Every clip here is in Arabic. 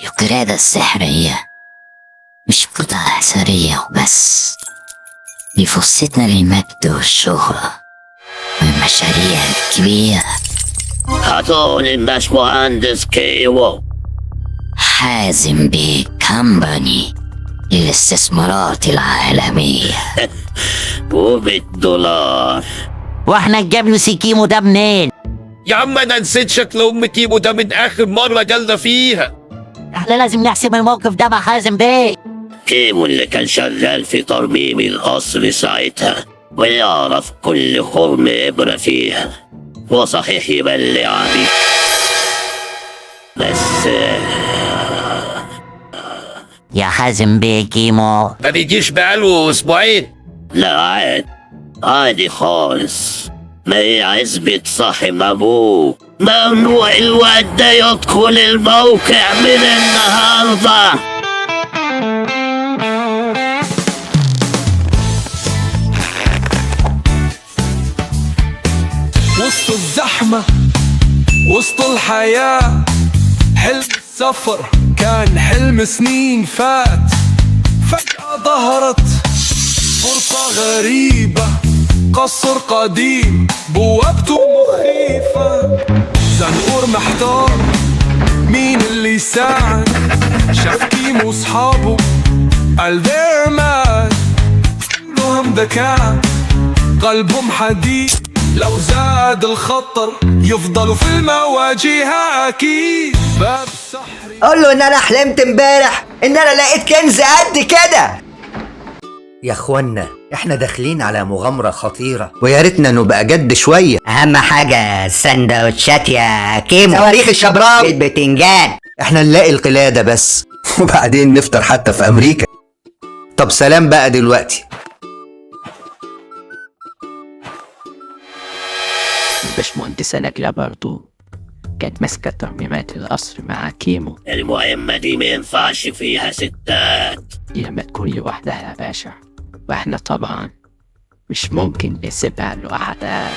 القلادة السحرية مش قطعة أثرية وبس، دي فرصتنا للمجد والشهرة والمشاريع الكبيرة. أعطوني الباشمهندس كيمو. حازم بيه كمباني للاستثمارات العالمية. وبالدولار. واحنا نجيب له كيمو ده منين؟ يا عم انا نسيت شكل ام كيمو ده من اخر مرة جالنا فيها. احنا لازم نحسم الموقف ده مع حازم بيه. كيمو اللي كان شغال في ترميم القصر ساعتها ويعرف كل خرم إبرة فيها، وصحيح يبلع بيه بس يا حازم بيه كيمو ما بيجيش بقاله اسبوعين. لا عادي خالص، ما هي عزبة صاحب أبوه. ممنوع الواد ده يدخل الموقع من النهارده. وسط الزحمة وسط الحياة، حلم السفر كان حلم سنين فات، فجأة ظهرت فرصة غريبة، قصر قديم بوابته مخيفة. زنقور محتار مين اللي يساعد، شاف كيمو وصحابه قال they're mad، كلهم ذكاء قلبهم حديد، لو زاد الخطر يفضلوا في المواجهة أكيد. باب سحري قول له ان انا حلمت امبارح ان انا لقيت كنز قد كده. يا اخوانا احنا داخلين على مغامرة خطيرة ويا ريتنا نبقى جد شوية. اهم حاجة سندوتشات يا كيمو، صواريخ الشبراوي البتنجان. احنا نلاقي القلادة بس وبعدين نفطر حتى في امريكا. طب سلام بقى دلوقتي. الباشمهندسة نجلة برضو كانت ماسكة ترميمات القصر مع كيمو. المهمة دي ما ينفعش فيها ستات. دي لما تكون لوحدها يا باشا، واحنا طبعا مش ممكن نسيبها لوحدها.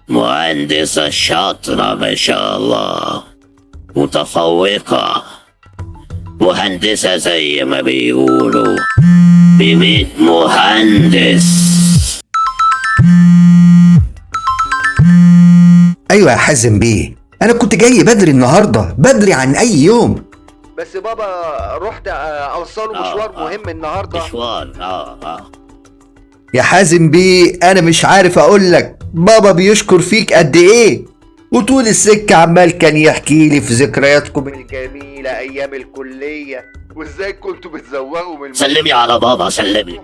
مهندسة شاطرة ما شاء الله، متفوقة، مهندسة زي ما بيقولوا ب100 مهندس. ايوه يا حازم بيه، انا كنت جاي بدري النهارده، بدري عن اي يوم، بس بابا رحت اوصله مشوار مهم النهارده. مشوار يا حازم بيه انا مش عارف اقول لك بابا بيشكر فيك قد ايه، وطول السكه عمال كان يحكي لي في ذكرياتكم الجميله ايام الكليه وازاي كنتوا بتزوقوا من سلمي على بابا، سلمي.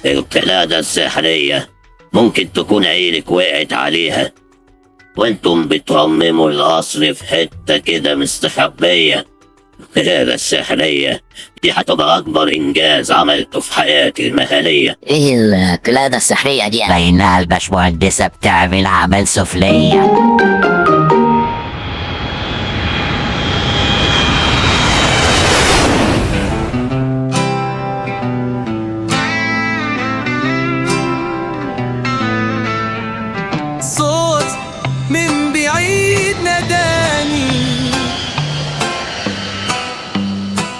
القلادة السحرية ممكن تكون عينك وقعت عليها وانتم بترمموا القصر في حتة كده مستخبية. القلادة السحرية دي هتبقى أكبر إنجاز عملته في حياتي المهنية. ايه القلادة السحرية دي؟ بينها الباشمهندسة بتعمل عمل سفلية. صوت من بعيد ناداني،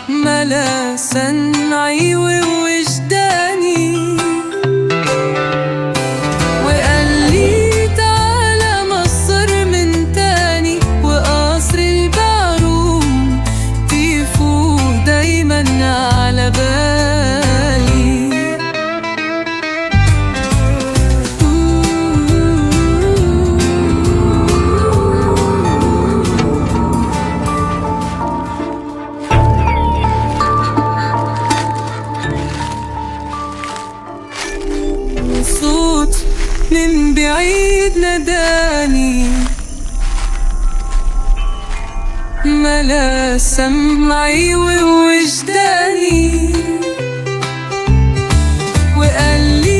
ملا سمعي ووجداني، وقال لي تعالى مصر من تاني، وقصر البارون بيفوق دايما على بالي. صوت من بعيد ناداني، ملا سمعي ووجداني، وقال لي